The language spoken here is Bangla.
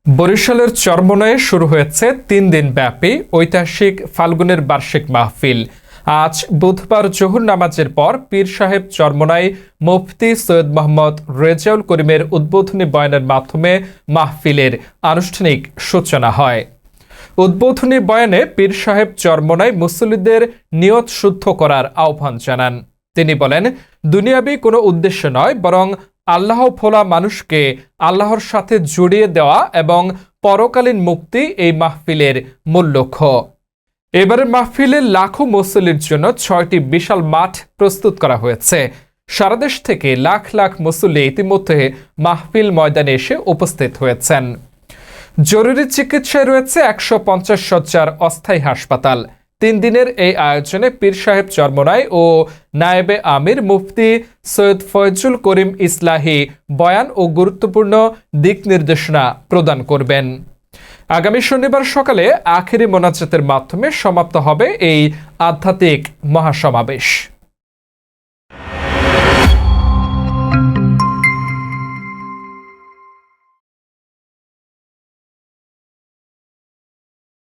বরিশালের চরমোনাইয়ে শুরু হয়েছে ৩ দিন ব্যাপী ঐতিহাসিক ফাল্গুনের বার্ষিক মাহফিল। আজ বুধবার জোহর নামাজের পর পীর সাহেব চরমোনাই মুফতি সৈয়দ মোহাম্মদ রেজাউল করিমের উদ্বোধনী বয়ানের মাধ্যমে মাহফিলের আনুষ্ঠানিক সূচনা হয়। উদ্বোধনী বয়ানে পীর সাহেব চরমোনাই মুসল্লিদের নিয়ত শুদ্ধ করার আহ্বান জানান। তিনি বলেন, দুনিয়াবি কোনো উদ্দেশ্য নয়, বরং আল্লাহ ভোলা মানুষকে আল্লাহর সাথে জড়িয়ে দেওয়া এবং পরকালীন মুক্তি এই মাহফিলের মূল লক্ষ্য। এবারের মাহফিলে লাখো মুসল্লির জন্য ৬টি বিশাল মাঠ প্রস্তুত করা হয়েছে। সারা দেশ থেকে লাখ লাখ মুসল্লি ইতিমধ্যে মাহফিল ময়দানে এসে উপস্থিত হয়েছেন। জরুরি চিকিৎসায় রয়েছে ১৫০ শয্যার অস্থায়ী হাসপাতাল। ৩ দিনের এই আয়োজনে পীর সাহেব চরমোনাই ও নায়েবে আমির মুফতি সৈয়দ ফয়জুল করিম ইসলাহি বয়ান ও গুরুত্বপূর্ণ দিক নির্দেশনা প্রদান করবেন। আগামী শনিবার সকালে আখেরি মোনাজাতের মাধ্যমে সমাপ্ত হবে এই আধ্যাত্মিক মহাসমাবেশ।